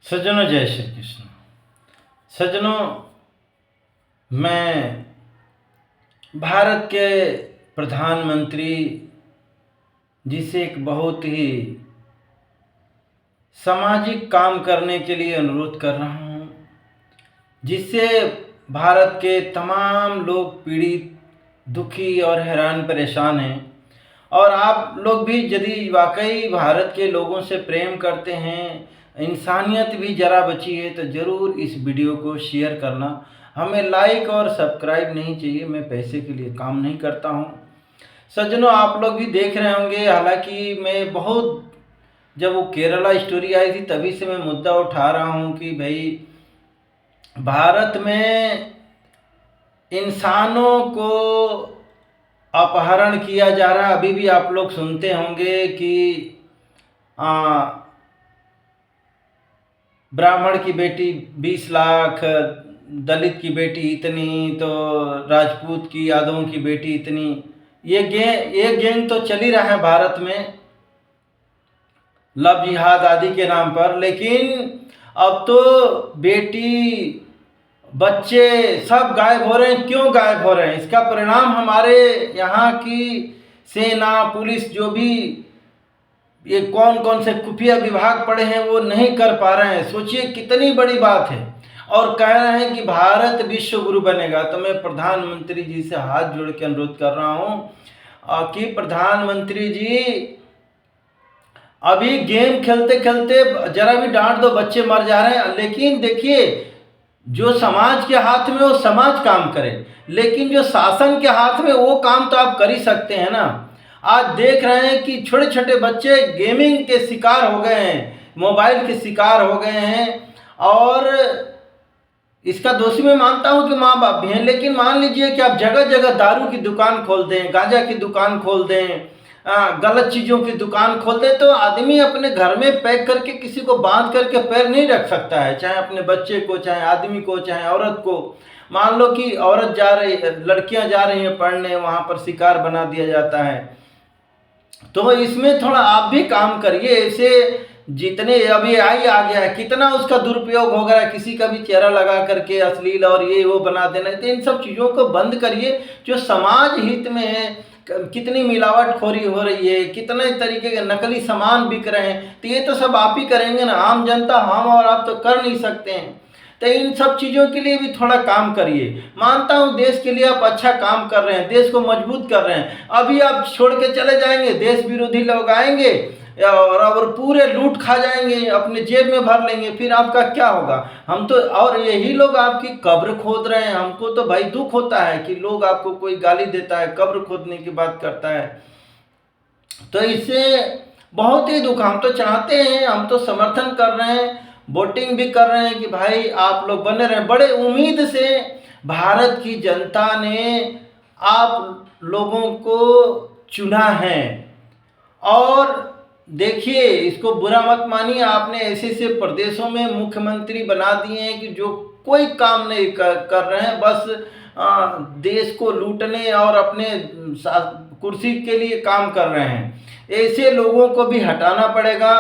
सज्जनों, जय श्री कृष्ण। सज्जनों, मैं भारत के प्रधानमंत्री जी से एक बहुत ही सामाजिक काम करने के लिए अनुरोध कर रहा हूँ, जिससे भारत के तमाम लोग पीड़ित, दुखी और हैरान परेशान हैं। और आप लोग भी यदि वाकई भारत के लोगों से प्रेम करते हैं, इंसानियत भी ज़रा बची है, तो ज़रूर इस वीडियो को शेयर करना। हमें लाइक और सब्सक्राइब नहीं चाहिए, मैं पैसे के लिए काम नहीं करता हूँ। सज्जनों, आप लोग भी देख रहे होंगे, हालांकि मैं बहुत जब वो केरला स्टोरी आई थी तभी से मैं मुद्दा उठा रहा हूँ कि भाई भारत में इंसानों को अपहरण किया जा रहा है। अभी भी आप लोग सुनते होंगे कि ब्राह्मण की बेटी 20 लाख, दलित की बेटी इतनी, तो राजपूत की, यादवों की बेटी इतनी। ये गैंग तो चल ही रहा है भारत में, लव जिहाद आदि के नाम पर। लेकिन अब तो बेटी, बच्चे सब गायब हो रहे हैं। क्यों गायब हो रहे हैं? इसका परिणाम हमारे यहाँ की सेना, पुलिस, जो भी ये कौन कौन से खुफिया विभाग पड़े हैं वो नहीं कर पा रहे हैं। सोचिए कितनी बड़ी बात है। और कह रहे हैं कि भारत विश्व गुरु बनेगा। तो मैं प्रधानमंत्री जी से हाथ जोड़ के अनुरोध कर रहा हूँ कि प्रधानमंत्री जी, अभी गेम खेलते खेलते जरा भी डांट दो, बच्चे मर जा रहे हैं। लेकिन देखिए, जो समाज के हाथ में वो समाज काम करे, लेकिन जो शासन के हाथ में वो काम तो आप कर ही सकते हैं ना। आज देख रहे हैं कि छोटे छोटे बच्चे गेमिंग के शिकार हो गए हैं, मोबाइल के शिकार हो गए हैं। और इसका दोषी मैं मानता हूं कि माँ बाप भी हैं। लेकिन मान लीजिए कि आप जगह जगह दारू की दुकान खोल दें, गांजा की दुकान खोल दें, गलत चीज़ों की दुकान खोल दें, तो आदमी अपने घर में पैक करके किसी को बांध करके पैर नहीं रख सकता है, चाहे अपने बच्चे को, चाहे आदमी को, चाहे औरत को। मान लो कि औरत जा रही, लड़कियां जा रही हैं पढ़ने, वहाँ पर शिकार बना दिया जाता है। तो इसमें थोड़ा आप भी काम करिए। ऐसे जितने अभी AI आ गया है, कितना उसका दुरुपयोग हो गया है, किसी का भी चेहरा लगा करके अश्लील और ये वो बना देना। तो इन सब चीज़ों को बंद करिए जो समाज हित में है। कितनी मिलावटखोरी हो रही है, कितने तरीके के नकली सामान बिक रहे हैं, तो ये तो सब आप ही करेंगे ना। आम जनता, हम और आप तो कर नहीं सकते हैं। तो इन सब चीज़ों के लिए भी थोड़ा काम करिए। मानता हूँ देश के लिए आप अच्छा काम कर रहे हैं, देश को मजबूत कर रहे हैं। अभी आप छोड़ के चले जाएंगे, देश विरोधी लोग आएंगे और पूरे लूट खा जाएंगे, अपने जेब में भर लेंगे, फिर आपका क्या होगा? हम तो, और यही लोग आपकी कब्र खोद रहे हैं। हमको तो भाई दुख होता है कि लोग, आपको कोई गाली देता है, कब्र खोदने की बात करता है, तो इससे बहुत ही दुख। हम तो चाहते हैं, हम तो समर्थन कर रहे हैं, वोटिंग भी कर रहे हैं कि भाई आप लोग बने रहें। बड़े उम्मीद से भारत की जनता ने आप लोगों को चुना है। और देखिए, इसको बुरा मत मानिए, आपने ऐसे ऐसे प्रदेशों में मुख्यमंत्री बना दिए हैं कि जो कोई काम नहीं कर रहे हैं, बस देश को लूटने और अपने कुर्सी के लिए काम कर रहे हैं। ऐसे लोगों को भी हटाना पड़ेगा।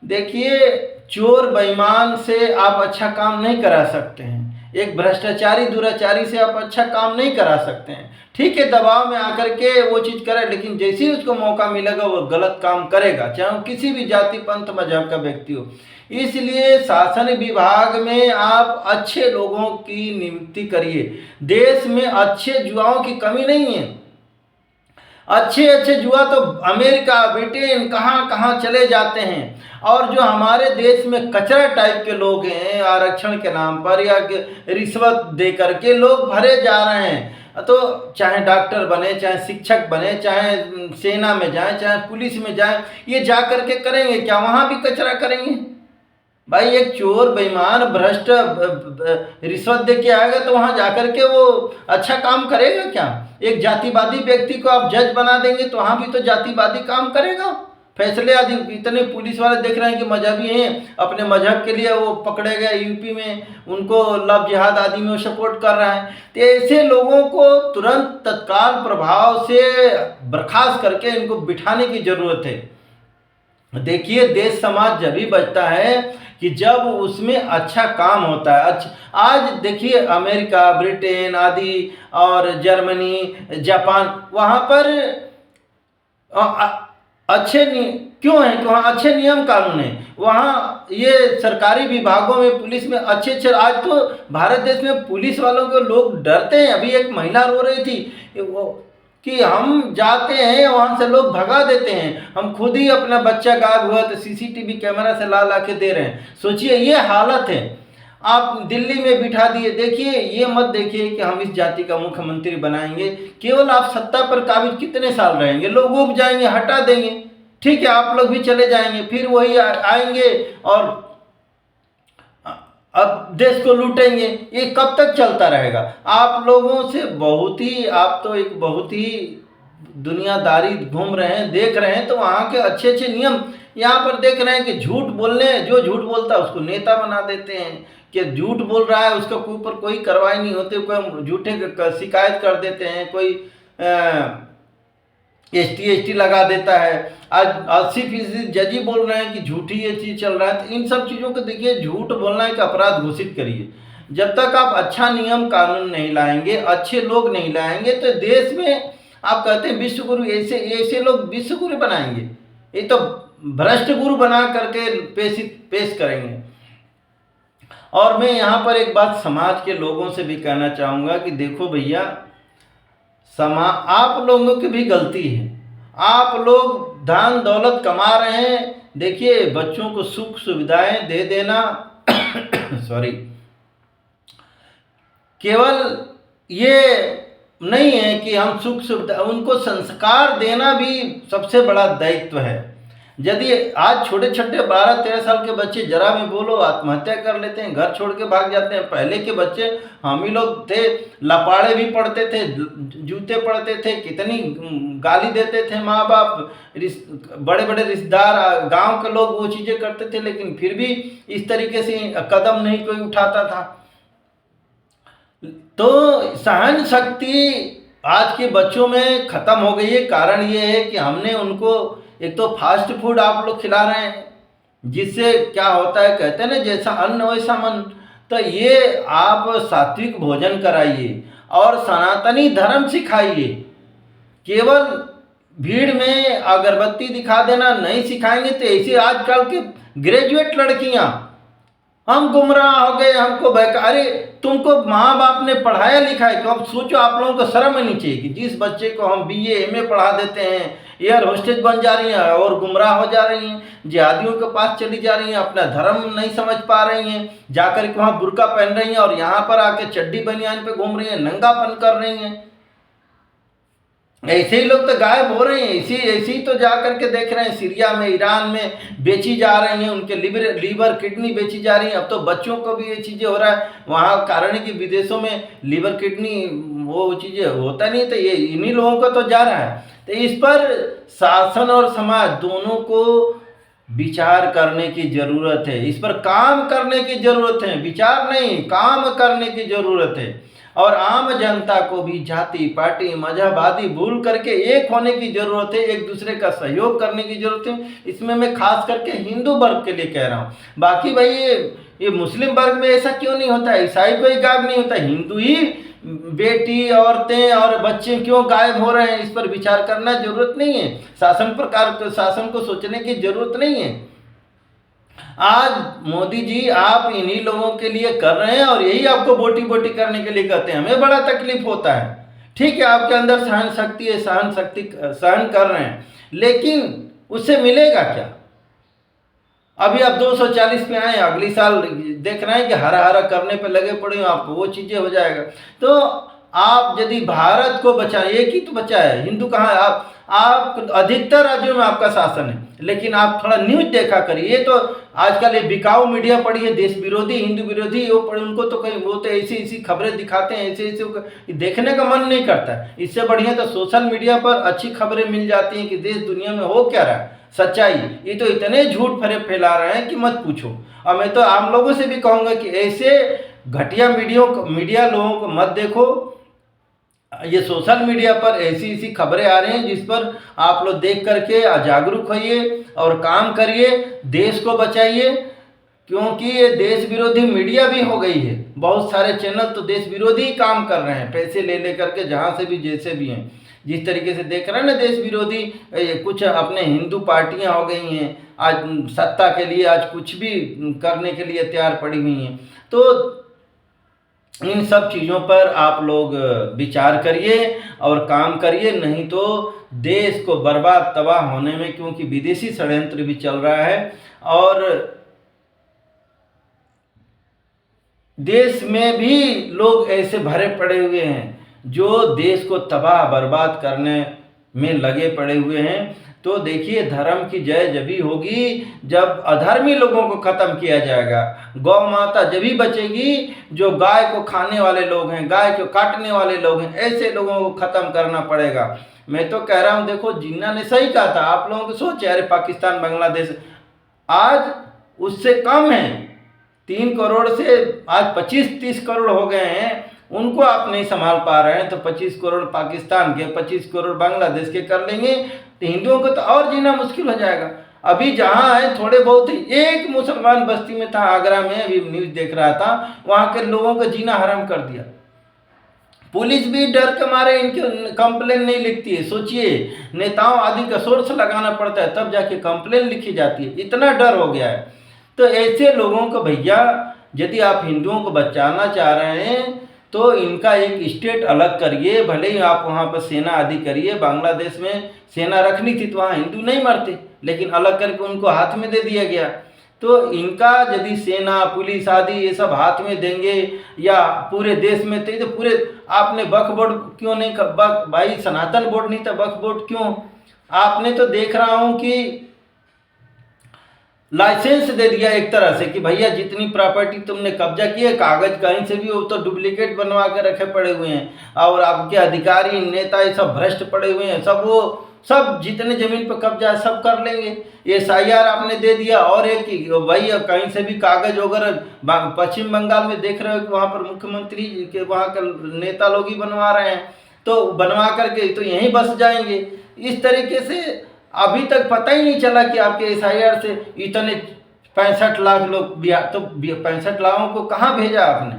देखिए, चोर बेईमान से आप अच्छा काम नहीं करा सकते हैं, एक भ्रष्टाचारी दुराचारी से आप अच्छा काम नहीं करा सकते हैं। ठीक है, दबाव में आकर के वो चीज़ करे, लेकिन जैसे ही उसको मौका मिलेगा वो गलत काम करेगा, चाहे वो किसी भी जाति, पंथ, मजहब का व्यक्ति हो। इसलिए शासन विभाग में आप अच्छे लोगों की नियुक्ति करिए। देश में अच्छे युवाओं की कमी नहीं है। अच्छे अच्छे युवा तो अमेरिका, ब्रिटेन, कहाँ कहाँ चले जाते हैं। और जो हमारे देश में कचरा टाइप के लोग हैं, आरक्षण के नाम पर या रिश्वत दे करके लोग भरे जा रहे हैं। तो चाहे डॉक्टर बने, चाहे शिक्षक बने, चाहे सेना में जाएं, चाहे पुलिस में जाएं, ये जा करके करेंगे क्या? वहाँ भी कचरा करेंगे। भाई, एक चोर, बेईमान, भ्रष्ट रिश्वत दे के आएगा तो वहाँ जाकर के वो अच्छा काम करेगा क्या? एक जातिवादी व्यक्ति को आप जज बना देंगे तो वहाँ भी तो जातिवादी काम करेगा। फैसले आदि, इतने पुलिस वाले देख रहे हैं कि मजहबी हैं, अपने मजहब के लिए वो पकड़े गए यूपी में, उनको लव जिहाद आदि में सपोर्ट कर रहा है। तो ऐसे लोगों को तुरंत तत्काल प्रभाव से बर्खास्त करके इनको बिठाने की जरूरत है। देखिए, देश समाज जब भी बचता है कि जब उसमें अच्छा काम होता है। आज देखिए अमेरिका, ब्रिटेन आदि और जर्मनी, जापान, वहाँ पर अ- अ- अच्छे क्यों है कि वहाँ अच्छे नियम कानून है। वहाँ ये सरकारी विभागों में, पुलिस में अच्छे अच्छे, आज तो भारत देश में पुलिस वालों को लोग डरते हैं। अभी एक महिला रो रही थी वो कि हम जाते हैं वहाँ से लोग भगा देते हैं, हम खुद ही अपना बच्चा गायब हुआ तो सीसीटीवी कैमरा से ला ला के दे रहे हैं। सोचिए ये हालत है। आप दिल्ली में बिठा दिए। देखिए ये मत देखिए कि हम इस जाति का मुख्यमंत्री बनाएंगे, केवल आप सत्ता पर काबिज कितने साल रहेंगे, लोग उब जाएंगे, हटा देंगे, ठीक है, आप लोग भी चले जाएंगे, फिर वही आएंगे और अब देश को लूटेंगे। ये कब तक चलता रहेगा? आप लोगों से बहुत ही, आप तो एक बहुत ही दुनियादारी घूम रहे हैं, देख रहे हैं, तो वहाँ के अच्छे अच्छे नियम यहाँ पर देख रहे हैं कि झूठ बोलने, जो झूठ बोलता है उसको नेता बना देते हैं, कि झूठ बोल रहा है उसके ऊपर कोई कार्रवाई नहीं होती, कोई झूठे शिकायत कर देते हैं, कोई ST लगा देता है। आज 80% जज ही बोल रहे हैं कि झूठी ये चीज़ चल रहा है। तो इन सब चीज़ों को देखिए, झूठ बोलना एक अपराध घोषित करिए। जब तक आप अच्छा नियम कानून नहीं लाएंगे, अच्छे लोग नहीं लाएंगे, तो देश में आप कहते हैं विश्व गुरु, ऐसे ऐसे लोग विश्व गुरु बनाएंगे, ये तो भ्रष्ट गुरु बना करके पेश करेंगे। और मैं यहाँ पर एक बात समाज के लोगों से भी कहना चाहूँगा कि देखो भैया, आप लोगों की भी गलती है। आप लोग धन दौलत कमा रहे हैं, देखिए बच्चों को सुख सुविधाएं दे देना सॉरी, केवल ये नहीं है कि हम सुख सुविधा, उनको संस्कार देना भी सबसे बड़ा दायित्व है। यदि आज छोटे छोटे 12-13 साल के बच्चे जरा भी बोलो आत्महत्या कर लेते हैं, घर छोड़ के भाग जाते हैं। पहले के बच्चे, हम ही लोग थे, लपाड़े भी पड़ते थे, जूते पड़ते थे, कितनी गाली देते थे माँ बाप, बड़े बड़े रिश्तेदार, गांव के लोग वो चीज़ें करते थे, लेकिन फिर भी इस तरीके से कदम नहीं कोई उठाता था। तो सहन शक्ति आज के बच्चों में ख़त्म हो गई है। कारण ये है कि हमने उनको, एक तो फास्ट फूड आप लोग खिला रहे हैं, जिससे क्या होता है, कहते हैं ना जैसा अन्न वैसा मन। तो ये आप सात्विक भोजन कराइए और सनातनी धर्म सिखाइए। केवल भीड़ में अगरबत्ती दिखा देना नहीं सिखाएंगे तो ऐसे आजकल के ग्रेजुएट लड़कियां, हम गुमराह हो गए, हमको अरे तुमको माँ बाप ने पढ़ाया लिखाया, तो अब सोचो आप लोगों को शर्म नहीं चाहिए कि जिस बच्चे को हम BA MA पढ़ा देते हैं, एयर होस्टेज बन जा रही हैं और गुमराह हो जा रही हैं, जिहादियों के पास चली जा रही हैं, अपना धर्म नहीं समझ पा रही हैं, जाकर के वहाँ बुर्का पहन रही हैं और यहाँ पर आके चड्डी बनियान पे घूम रही हैं, नंगापन कर रही हैं। ऐसे ही लोग तो गायब हो रहे हैं। ऐसे ही तो जा करके देख रहे हैं, सीरिया में, ईरान में बेची जा रही हैं, उनके लीवर किडनी बेची जा रही हैं। अब तो बच्चों को भी ये चीज़ें हो रहा है वहाँ, कारण है कि विदेशों में लीवर किडनी वो चीज़ें होता नहीं, तो ये इन्हीं लोगों का तो जा रहा है। तो इस पर शासन और समाज दोनों को विचार करने की ज़रूरत है, इस पर काम करने की ज़रूरत है, विचार नहीं काम करने की ज़रूरत है। और आम जनता को भी जाति पार्टी मजहब आदि भूल करके एक होने की जरूरत है, एक दूसरे का सहयोग करने की जरूरत है। इसमें मैं खास करके हिंदू वर्ग के लिए कह रहा हूँ। बाकी भाई ये मुस्लिम वर्ग में ऐसा क्यों नहीं होता, ईसाई कोई गायब नहीं होता, हिंदू ही बेटी औरतें और बच्चे क्यों गायब हो रहे हैं, इस पर विचार करना जरूरत नहीं है। शासन को सोचने की जरूरत नहीं है। आज मोदी जी आप इन्हीं लोगों के लिए कर रहे हैं और यही आपको बोटी बोटी करने के लिए कहते हैं। हमें बड़ा तकलीफ होता है, ठीक है, आपके अंदर सहन शक्ति है, सहन कर रहे हैं, लेकिन उससे मिलेगा क्या? अभी आप 240 पे आए, अगली साल देख रहे हैं कि हरा हरा करने पे लगे पड़े हो, आपको वो चीज़ें हो जाएगा। तो आप यदि भारत को बचाएं, एक ही तो बचा है, हिंदू कहाँ है? आप अधिकतर राज्यों में आपका शासन है, लेकिन आप थोड़ा न्यूज देखा करिए। ये तो आजकल ये बिकाऊ मीडिया पड़ी है, देश विरोधी हिंदू विरोधी, वो पढ़े, उनको तो कहीं वो तो ऐसी ऐसी खबरें दिखाते हैं, ऐसे ऐसे देखने का मन नहीं करता। इससे बढ़िया तो सोशल मीडिया पर अच्छी खबरें मिल जाती हैं कि देश दुनिया में हो क्या रहा है, सच्चाई। ये तो इतने झूठ फैला रहे हैं कि मत पूछो। और मैं तो आम लोगों से भी कहूँगा कि ऐसे घटिया मीडिया लोगों को मत देखो। ये सोशल मीडिया पर ऐसी ऐसी खबरें आ रही हैं जिस पर आप लोग देख करके जागरूक होइए और काम करिए, देश को बचाइए। क्योंकि ये देश विरोधी मीडिया भी हो गई है। बहुत सारे चैनल तो देश विरोधी ही काम कर रहे हैं, पैसे ले ले करके जहाँ से भी जैसे भी हैं। जिस तरीके से देख रहे हैं ना देश विरोधी, कुछ अपने हिंदू पार्टियां हो गई हैं आज सत्ता के लिए, आज कुछ भी करने के लिए तैयार पड़ी हुई हैं। तो इन सब चीज़ों पर आप लोग विचार करिए और काम करिए, नहीं तो देश को बर्बाद तबाह होने में, क्योंकि विदेशी षड्यंत्र भी चल रहा है और देश में भी लोग ऐसे भरे पड़े हुए हैं जो देश को तबाह बर्बाद करने में लगे पड़े हुए हैं। तो देखिए, धर्म की जय जभी होगी जब अधर्मी लोगों को खत्म किया जाएगा। गौ माता जभी बचेगी जो गाय को खाने वाले लोग हैं, गाय को काटने वाले लोग हैं, ऐसे लोगों को खत्म करना पड़ेगा। मैं तो कह रहा हूँ, देखो जिन्ना ने सही कहा था, आप लोगों को सोच, अरे पाकिस्तान बांग्लादेश आज उससे कम है, 3 करोड़ से आज 25-30 करोड़ हो गए हैं, उनको आप नहीं संभाल पा रहे हैं, तो 25 करोड़ पाकिस्तान के, 25 करोड़ बांग्लादेश के कर लेंगे तो हिंदुओं को तो और जीना मुश्किल हो जाएगा। अभी जहाँ है थोड़े बहुत ही, एक मुसलमान बस्ती में था आगरा में, अभी न्यूज़ देख रहा था, वहाँ के लोगों का जीना हराम कर दिया। पुलिस भी डर के मारे इनकी कंप्लेन नहीं लिखती है। सोचिए, नेताओं आदि का सोर्स लगाना पड़ता है तब जाके कंप्लेन लिखी जाती है, इतना डर हो गया है। तो ऐसे लोगों को भैया, यदि आप हिंदुओं को बचाना चाह रहे हैं तो इनका एक स्टेट अलग करिए। भले ही आप वहाँ पर सेना आदि करिए, बांग्लादेश में सेना रखनी थी तो वहाँ हिंदू नहीं मरते, लेकिन अलग करके उनको हाथ में दे दिया गया। तो इनका यदि सेना पुलिस आदि ये सब हाथ में देंगे या पूरे देश में, तो पूरे आपने वक्फ बोर्ड क्यों नहीं, भाई सनातन बोर्ड नहीं था, वक्फ बोर्ड क्यों? आपने तो देख रहा हूँ कि लाइसेंस दे दिया एक तरह से कि भैया जितनी प्रॉपर्टी तुमने कब्जा की है, कागज कहीं से भी वो तो डुप्लीकेट बनवा के रखे पड़े हुए हैं, और आपके अधिकारी नेता ये सब भ्रष्ट पड़े हुए हैं, सब वो सब जितने जमीन पर कब्जा है सब कर लेंगे। SIR आपने दे दिया, और एक ही भाई कहीं से भी कागज वगैरह, पश्चिम बंगाल में देख रहे हो कि वहाँ पर मुख्यमंत्री के वहाँ के नेता लोग ही बनवा रहे हैं, तो बनवा करके तो यहीं बस जाएंगे। इस तरीके से अभी तक पता ही नहीं चला कि आपके SIR से इतने 65 लाख लोग बिहार, तो 65 लाखों को कहाँ भेजा आपने?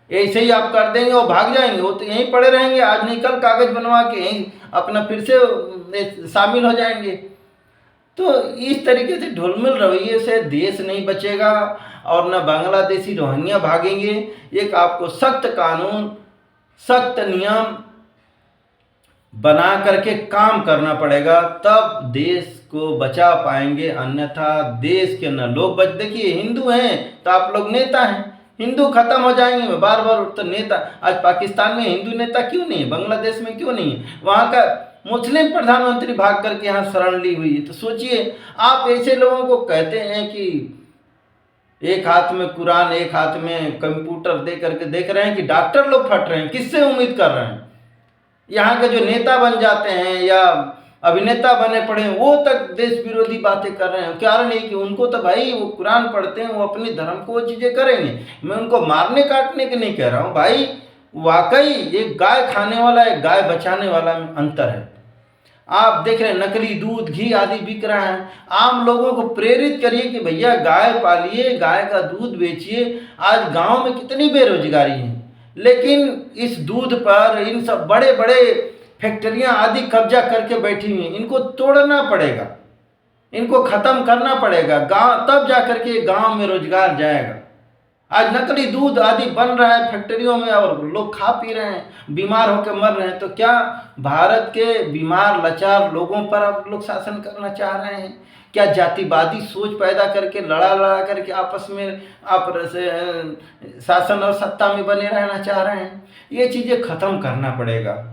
ऐसे ही आप कर देंगे और भाग जाएंगे, वो तो यहीं पड़े रहेंगे, आज नहीं कल कागज बनवा के यहीं अपना फिर से शामिल हो जाएंगे। तो इस तरीके से ढुलमिल रवैये से देश नहीं बचेगा और न बांग्लादेशी रोहिंग्या भागेंगे। एक आपको सख्त कानून, सख्त नियम बना करके काम करना पड़ेगा, तब देश को बचा पाएंगे, अन्यथा देश के न लोग बच। देखिए, हिंदू हैं तो आप लोग नेता हैं, हिंदू खत्म हो जाएंगे बार बार तो नेता। आज पाकिस्तान में हिंदू नेता क्यों नहीं है, बांग्लादेश में क्यों नहीं है? वहाँ का मुस्लिम प्रधानमंत्री भाग करके यहाँ शरण ली हुई है। तो सोचिए, आप ऐसे लोगों को कहते हैं कि एक हाथ में कुरान एक हाथ में कंप्यूटर दे करके देख रहे हैं कि डॉक्टर लोग फट रहे हैं, किससे उम्मीद कर रहे हैं? यहाँ के जो नेता बन जाते हैं या अभिनेता बने पड़े हैं, वो तक देश विरोधी बातें कर रहे हैं। कारण है कि उनको तो भाई वो कुरान पढ़ते हैं, वो अपने धर्म को वो चीज़ें करेंगे। मैं उनको मारने काटने के नहीं कह रहा हूँ भाई, वाकई एक गाय खाने वाला एक गाय बचाने वाला में अंतर है। आप देख रहे हैं नकली दूध घी आदि बिक रहा है। आम लोगों को प्रेरित करिए कि भैया गाय पालिए, गाय का दूध बेचिए। आज गांव में कितनी बेरोजगारी है, लेकिन इस दूध पर इन सब बड़े बड़े फैक्ट्रियां आदि कब्जा करके बैठी हुई हैं। इनको तोड़ना पड़ेगा, इनको ख़त्म करना पड़ेगा गांव, तब जा करके गांव में रोजगार जाएगा। आज नकली दूध आदि बन रहा है फैक्ट्रियों में और लोग खा पी रहे हैं, बीमार होकर मर रहे हैं। तो क्या भारत के बीमार लाचार लोगों पर आप लोग शासन करना चाह रहे हैं? क्या जातिवादी सोच पैदा करके लड़ा लड़ा करके आपस में आप शासन और सत्ता में बने रहना चाह रहे हैं? ये चीज़ें ख़त्म करना पड़ेगा।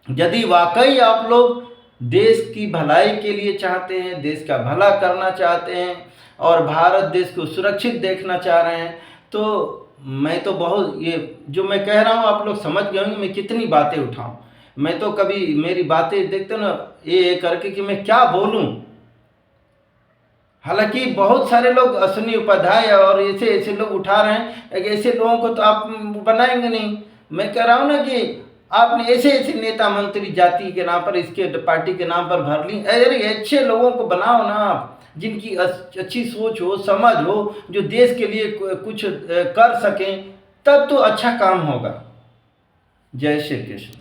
यदि वाकई आप लोग देश की भलाई के लिए चाहते हैं, देश का भला करना चाहते हैं और भारत देश को सुरक्षित देखना चाह रहे हैं, तो मैं तो बहुत, ये जो मैं कह रहा हूँ आप लोग समझ गए होंगे मैं कितनी बातें उठाऊँ। मैं तो कभी मेरी बातें देखते हो ना ये करके कि मैं क्या बोलूँ। हालांकि बहुत सारे लोग अश्विनी उपाध्याय और ऐसे ऐसे लोग उठा रहे हैं, ऐसे लोगों को तो आप बनाएंगे नहीं। मैं कह रहा हूँ ना कि आपने ऐसे ऐसे नेता मंत्री जाति के नाम पर, इसके पार्टी के नाम पर भर ली। अरे अच्छे लोगों को बनाओ ना आप, जिनकी अच्छी सोच हो, समझ हो, जो देश के लिए कुछ कर सकें, तब तो अच्छा काम होगा। जय श्री कृष्ण।